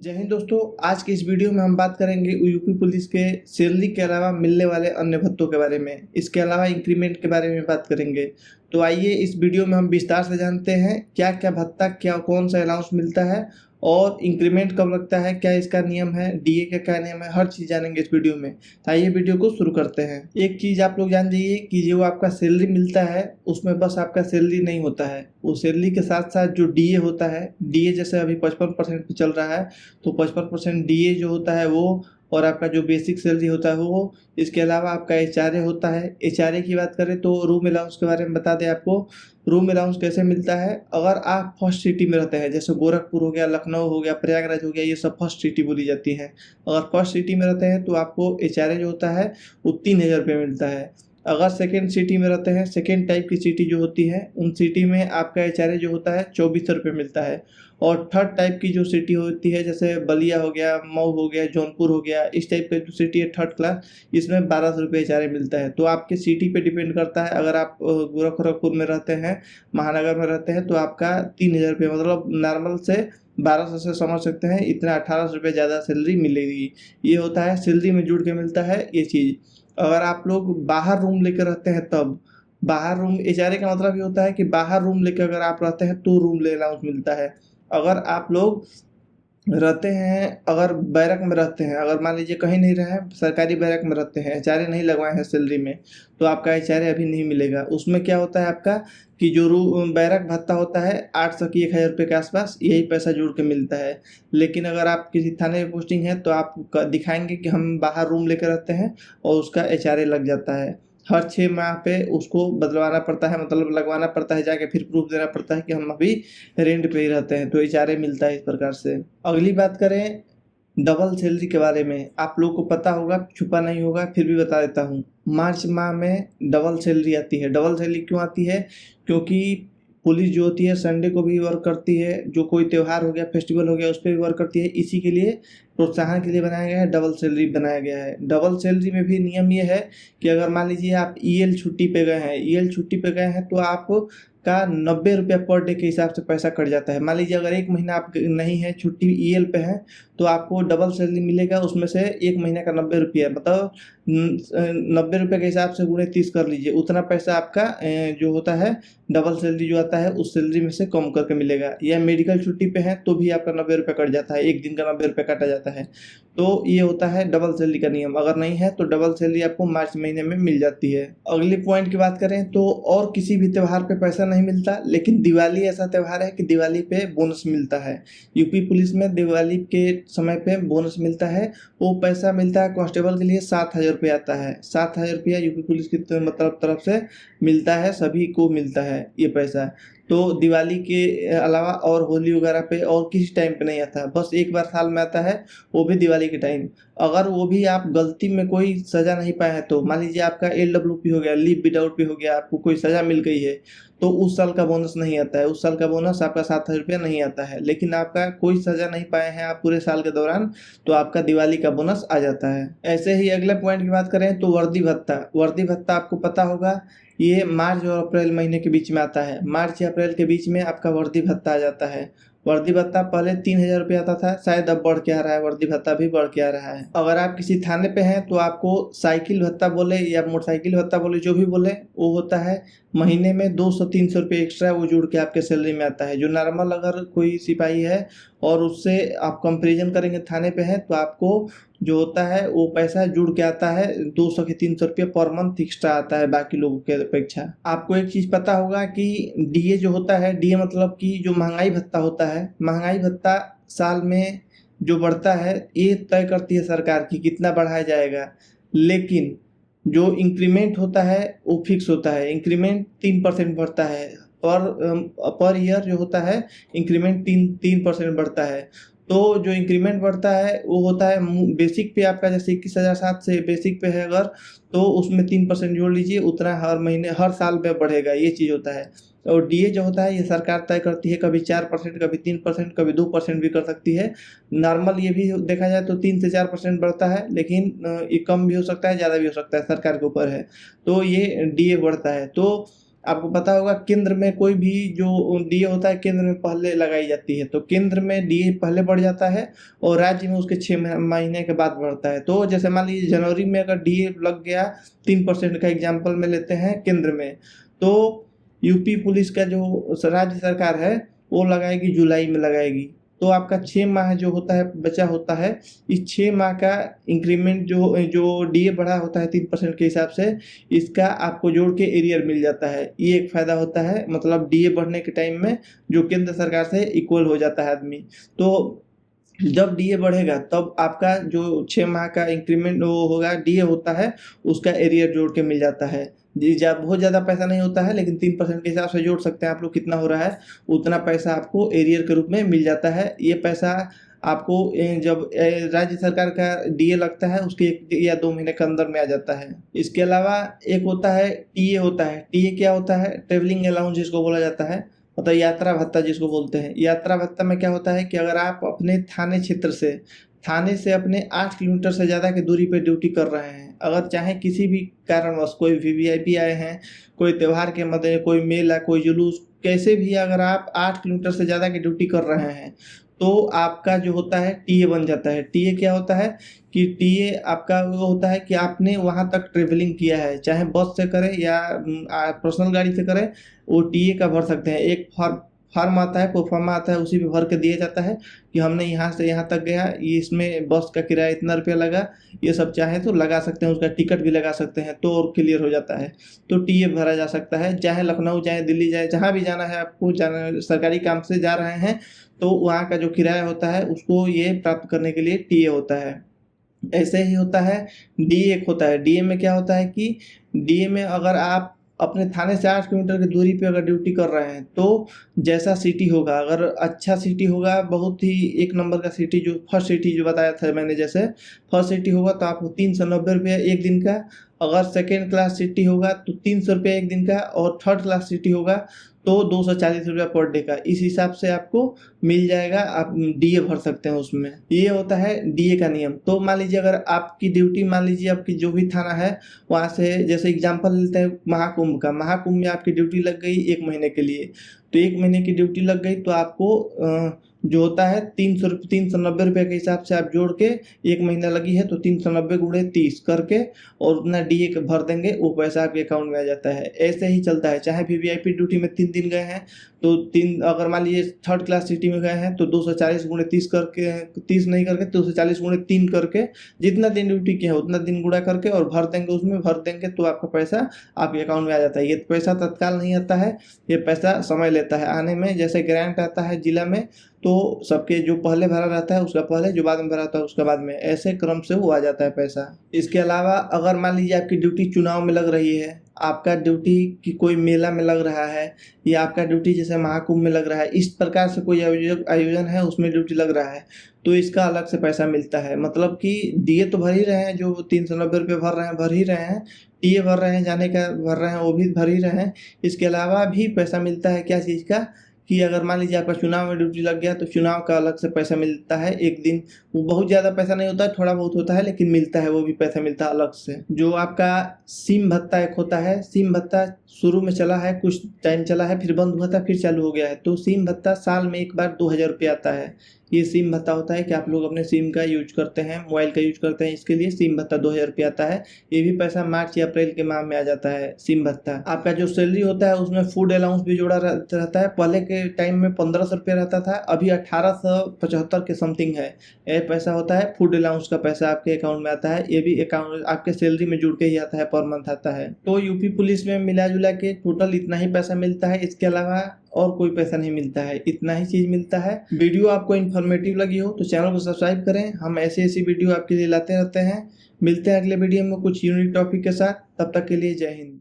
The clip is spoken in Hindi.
जय हिंद दोस्तों। आज की इस वीडियो में हम बात करेंगे यूपी पुलिस के सैलरी के अलावा मिलने वाले अन्य भत्तों के बारे में। इसके अलावा इंक्रीमेंट के बारे में बात करेंगे। तो आइए इस वीडियो में हम विस्तार से जानते हैं क्या क्या भत्ता, क्या कौन सा अलाउंस मिलता है और इंक्रीमेंट कब लगता है, क्या इसका नियम है, डीए का क्या नियम है, हर चीज़ जानेंगे इस वीडियो में। तो आइए वीडियो को शुरू करते हैं। एक चीज़ आप लोग जान जाइए कि जो आपका सैलरी मिलता है उसमें बस आपका सैलरी नहीं होता है, वो सैलरी के साथ साथ जो डीए होता है, डीए जैसे अभी 55% पे चल रहा है तो 55% डीए जो होता है वो, और आपका जो बेसिक सैलरी होता है वो। इसके अलावा आपका एचआरए होता है। एचआरए की बात करें तो रूम अलाउंस के बारे में बता दें आपको। रूम अलाउंस कैसे मिलता है, अगर आप फर्स्ट सिटी में रहते हैं, जैसे गोरखपुर हो गया, लखनऊ हो गया, प्रयागराज हो गया, ये सब फर्स्ट सिटी बोली जाती है। अगर फर्स्ट सिटी में रहते हैं तो आपको एचआरए जो होता है वो 3000 रुपये मिलता है। अगर सेकेंड सिटी में रहते हैं, सेकेंड टाइप की सिटी जो होती है, उन सिटी में आपका एचआरए जो होता है 2400 रुपये मिलता है। और थर्ड टाइप की जो सिटी होती है, जैसे बलिया हो गया, मऊ हो गया, जौनपुर हो गया, इस टाइप का जो सिटी है थर्ड क्लास, इसमें 1200 रुपये एचआरए मिलता है। तो आपके सिटी पे डिपेंड करता है। अगर आप गोरखपुर में रहते हैं, महानगर में रहते हैं, तो आपका 3000 रुपये, मतलब नॉर्मल से 1200 से समझ सकते हैं, इतना 1800 रुपये ज़्यादा सैलरी मिलेगी। ये होता है सैलरी में जुड़ के मिलता है ये चीज़। अगर आप लोग बाहर रूम लेकर रहते हैं तब, बाहर रूम, एचआरए का मतलब ये होता है कि बाहर रूम लेकर अगर आप रहते हैं तो रूम ले अलाउंस मिलता है। अगर आप लोग रहते हैं, अगर बैरक में रहते हैं, अगर मान लीजिए कहीं नहीं रहे हैं, सरकारी बैरक में रहते हैं, एचआरए नहीं लगवाए हैं सैलरी में, तो आपका एचआरए अभी नहीं मिलेगा। उसमें क्या होता है आपका कि जो बैरक भत्ता होता है 800 की 1000 रुपये के आसपास, यही पैसा जुड़ के मिलता है। लेकिन अगर आप किसी थाने में पोस्टिंग है तो आप दिखाएंगे कि हम बाहर रूम लेकर रहते हैं और उसका एचआरए लग जाता है। हर 6 माह पे उसको बदलवाना पड़ता है, मतलब लगवाना पड़ता है, जाके फिर प्रूफ देना पड़ता है कि हम अभी रेंट पे ही रहते हैं, तो एचआरए मिलता है इस प्रकार से। अगली बात करें डबल सैलरी के बारे में। आप लोग को पता होगा, छुपा नहीं होगा, फिर भी बता देता हूँ। मार्च माह में डबल सैलरी आती है। डबल सैलरी क्यों आती है? क्योंकि पुलिस जो होती है संडे को भी वर्क करती है, जो कोई त्यौहार हो गया, फेस्टिवल हो गया, उस पर भी वर्क करती है। इसी के लिए, प्रोत्साहन के लिए बनाया गया है, डबल सैलरी बनाया गया है। डबल सैलरी में भी नियम ये है कि अगर मान लीजिए आप ईएल छुट्टी पे गए हैं, ईएल छुट्टी पे गए हैं तो आप का 90 रुपया पर डे के हिसाब से पैसा कट जाता है। मान लीजिए अगर एक महीना आप नहीं है, छुट्टी ईएल पे है, तो आपको डबल सैलरी मिलेगा। उसमें से एक महीने का 90 रुपया, मतलब 90 रुपये के हिसाब से गुणे 30 कर लीजिए, उतना पैसा आपका जो होता है डबल सैलरी जो आता है उस सैलरी में से कम करके मिलेगा। या मेडिकल छुट्टी पे है तो भी आपका 90 रुपये कट जाता है, एक दिन का 90 रुपये काटा जाता है। तो ये होता है डबल सैलरी का नियम। अगर नहीं है तो डबल सैलरी आपको मार्च महीने में मिल जाती है। अगले पॉइंट की बात करें तो और किसी भी त्यौहार पे पैसा नहीं मिलता, लेकिन दिवाली ऐसा त्यौहार है कि दिवाली पे बोनस मिलता है। यूपी पुलिस में दिवाली के समय पे बोनस मिलता है। वो पैसा मिलता है कांस्टेबल के लिए 7000 रुपये आता है। 7000 रुपया यूपी पुलिस की मतलब तरफ से मिलता है, सभी को मिलता है ये पैसा। तो दिवाली के अलावा और होली वगैरह पे और किसी टाइम पे नहीं आता, बस एक बार साल में आता है, वो भी दिवाली के टाइम। अगर वो भी आप गलती में कोई सज़ा नहीं पाए हैं, तो मान लीजिए आपका LWP हो गया, लीव विदाउट पे हो गया, आपको कोई सज़ा मिल गई है, तो उस साल का बोनस नहीं आता है। उस साल का बोनस आपका 7000 रुपया नहीं आता है। लेकिन आपका कोई सज़ा नहीं पाए हैं आप पूरे साल के दौरान, तो आपका दिवाली का बोनस आ जाता है। ऐसे ही अगले पॉइंट की बात करें तो वर्दी भत्ता। वर्दी भत्ता आपको पता होगा, ये मार्च और अप्रैल महीने के बीच में आता है। मार्च या अप्रैल के बीच में आपका वर्दी भत्ता आ जाता है। वर्दी भत्ता पहले 3000 रुपये आता था, शायद अब बढ़ के आ रहा है, वर्दी भत्ता भी बढ़ के आ रहा है। अगर आप किसी थाने पे हैं तो आपको साइकिल भत्ता बोले या मोटरसाइकिल भत्ता बोले, जो भी बोले, वो होता है महीने में 200-300 रुपये एक्स्ट्रा, वो जुड़ के आपके सैलरी में आता है। जो नॉर्मल अगर कोई सिपाही है और उससे आप कंपेरिजन करेंगे थाने पे है, तो आपको जो होता है वो पैसा जुड़ के आता है 200 के 300 रुपये पर मंथ एक्स्ट्रा आता है बाकी लोगों के अपेक्षा। आपको एक चीज़ पता होगा कि डीए जो होता है, डीए मतलब कि जो महंगाई भत्ता होता है, महंगाई भत्ता साल में जो बढ़ता है ये तय करती है सरकार की कितना बढ़ाया जाएगा। लेकिन जो इंक्रीमेंट होता है वो फिक्स होता है। इंक्रीमेंट 3% बढ़ता है, पर ईयर जो होता है इंक्रीमेंट 3% बढ़ता है। तो जो इंक्रीमेंट बढ़ता है वो होता है बेसिक पे आपका, जैसे 21,007 से बेसिक पे है अगर, तो उसमें 3% जोड़ लीजिए, उतना हर महीने हर साल में बढ़ेगा, ये चीज़ होता है। और डीए जो होता है ये सरकार तय करती है, कभी 4%, कभी 3%, कभी 2% भी कर सकती है। नॉर्मल ये भी देखा जाए तो 3 से 4% बढ़ता है, लेकिन ये कम भी हो सकता है, ज़्यादा भी हो सकता है, सरकार के ऊपर है। तो ये डीए बढ़ता है। तो आपको पता होगा केंद्र में कोई भी जो डीए होता है केंद्र में पहले लगाई जाती है, तो केंद्र में डीए पहले बढ़ जाता है और राज्य में उसके 6 महीने के बाद बढ़ता है। तो जैसे मान लीजिए जनवरी में अगर डीए लग गया 3% का एग्जाम्पल में लेते हैं केंद्र में, तो यूपी पुलिस का जो राज्य सरकार है वो लगाएगी जुलाई में लगाएगी। तो आपका 6 माह जो होता है बचा होता है, इस 6 माह का इंक्रीमेंट जो डीए बढ़ा होता है 3% के हिसाब से, इसका आपको जोड़ के एरियर मिल जाता है। ये एक फ़ायदा होता है, मतलब डीए बढ़ने के टाइम में जो केंद्र सरकार से इक्वल हो जाता है आदमी। तो जब डीए बढ़ेगा तब आपका जो 6 माह का इंक्रीमेंट वो होगा डीए होता है, उसका एरियर जोड़ के मिल जाता है। जी बहुत ज़्यादा पैसा नहीं होता है, लेकिन 3% के हिसाब से जोड़ सकते हैं आप लोग, कितना हो रहा है उतना पैसा आपको एरियर के रूप में मिल जाता है। ये पैसा आपको जब राज्य सरकार का डीए लगता है उसके 1 या 2 महीने के अंदर में आ जाता है। इसके अलावा एक होता है टीए होता है। टीए क्या होता है? ट्रेवलिंग अलाउंस जिसको बोला जाता है, मतलब यात्रा भत्ता जिसको बोलते हैं। यात्रा भत्ता में क्या होता है कि अगर आप अपने थाने से अपने 8 किलोमीटर से ज़्यादा की दूरी पे ड्यूटी कर रहे हैं, अगर चाहे किसी भी कारणवश कोई वीवीआईपी आए हैं, कोई त्यौहार के मद्दे, कोई मेला, कोई जुलूस, कैसे भी अगर आप 8 किलोमीटर से ज़्यादा की ड्यूटी कर रहे हैं तो आपका जो होता है टीए बन जाता है। टीए क्या होता है कि टीए आपका वो होता है कि आपने वहाँ तक ट्रेवलिंग किया है, चाहे बस से करें या पर्सनल गाड़ी से करें, वो टीए का भर सकते हैं। एक फॉर्म आता है, प्रोफार्मा आता है, उसी पे भर के दिया जाता है कि हमने यहाँ से यहाँ तक गया, ये इसमें बस का किराया इतना रुपया लगा, ये सब चाहे तो लगा सकते हैं, उसका टिकट भी लगा सकते हैं, तो और क्लियर हो जाता है। तो टीए भरा जा सकता है, चाहे लखनऊ, चाहे दिल्ली, चाहे जहाँ भी जाना है आपको, जाना सरकारी काम से जा रहे हैं तो वहाँ का जो किराया होता है उसको ये प्राप्त करने के लिए टीए होता है। ऐसे ही होता है डीए एक होता है। डीए में क्या होता है कि डीए में अगर आप अपने थाने से 8 किलोमीटर की दूरी पे अगर ड्यूटी कर रहे हैं तो जैसा सिटी होगा, अगर अच्छा सिटी होगा, बहुत ही 1 नंबर का सिटी, जो फर्स्ट सिटी जो बताया था मैंने, जैसे फर्स्ट सिटी होगा तो आपको 390 रुपये एक दिन का, अगर सेकेंड क्लास सिटी होगा तो 300 रुपये एक दिन का, और थर्ड क्लास सिटी होगा तो 240 रुपया पर डे का। इस हिसाब से आपको मिल जाएगा, आप डीए भर सकते हैं उसमें। ये होता है डीए का नियम। तो मान लीजिए अगर आपकी ड्यूटी, मान लीजिए आपकी जो भी थाना है वहाँ से, जैसे एग्जांपल लेते हैं महाकुंभ का, महाकुंभ में आपकी ड्यूटी लग गई 1 महीने के लिए, तो 1 महीने की ड्यूटी लग गई तो आपको जो होता है 390 रुपये के हिसाब से आप जोड़ के, 1 महीना लगी है तो 390 गुणे 30 करके और उतना डीए भर देंगे, वो पैसा आपके अकाउंट में आ जाता है। ऐसे ही चलता है, चाहे वीवीआईपी ड्यूटी में 3 दिन गए हैं तो अगर मान लीजिए थर्ड क्लास सिटी में गए हैं तो 240 गुणे 30 करके, 30 नहीं करके 240 गुणे 3 करके, जितना दिन ड्यूटी किया है उतना दिन गुणा करके और भर देंगे, उसमें भर देंगे तो आपका पैसा आपके अकाउंट में आ जाता है। ये पैसा तत्काल नहीं आता है, ये पैसा समय लेता है आने में। जैसे ग्रांट आता है जिला में तो सबके जो पहले भरा रहता है उसका पहले, जो बाद में भरा रहता है उसका बाद में, ऐसे क्रम से वो आ जाता है पैसा। इसके अलावा अगर मान लीजिए आपकी ड्यूटी चुनाव में लग रही है, आपका ड्यूटी कि कोई मेला में लग रहा है, या आपका ड्यूटी जैसे महाकुंभ में लग रहा है, इस प्रकार से कोई आयोजन है उसमें ड्यूटी लग रहा है, तो इसका अलग से पैसा मिलता है। मतलब कि डीए तो भर ही रहे हैं, जो 390 रुपये भर रहे हैं भर ही रहे हैं, टीए भर रहे हैं, जाने का भर रहे हैं वो भी भर ही रहे हैं। इसके अलावा भी पैसा मिलता है क्या चीज़ का, कि अगर मान लीजिए आपका चुनाव में ड्यूटी लग गया तो चुनाव का अलग से पैसा मिलता है एक दिन। वो बहुत ज़्यादा पैसा नहीं होता है, थोड़ा बहुत होता है, लेकिन मिलता है, वो भी पैसा मिलता है अलग से। जो आपका सिम भत्ता एक होता है, सिम भत्ता शुरू में चला है, कुछ टाइम चला है, फिर बंद हुआ था, फिर चालू हो गया है। तो सिम भत्ता साल में एक बार 2000 रुपये आता है। ये सिम भत्ता होता है कि आप लोग अपने सिम का यूज करते हैं, मोबाइल का यूज करते हैं, इसके लिए सिम भत्ता 2000 रुपये आता है। ये भी पैसा मार्च या अप्रैल के माह में आ जाता है सिम भत्ता। आपका जो सैलरी होता है उसमें फूड अलाउंस भी जोड़ा रहता है। पहले के टाइम में 1500 रुपये रहता था, अभी 1875 के समथिंग है। ये पैसा होता है फूड अलाउंस का पैसा आपके अकाउंट में आता है। ये भी अकाउंट आपके सैलरी में जुड़ के ही आता है, पर मंथ आता है। तो यूपी पुलिस में मिला जुला के टोटल इतना ही पैसा मिलता है, इसके अलावा और कोई पैसा नहीं मिलता है, इतना ही चीज़ मिलता है। वीडियो आपको इन्फॉर्मेटिव लगी हो तो चैनल को सब्सक्राइब करें, हम ऐसी वीडियो आपके लिए लाते रहते हैं। मिलते हैं अगले वीडियो में कुछ यूनिक टॉपिक के साथ, तब तक के लिए जय हिंद।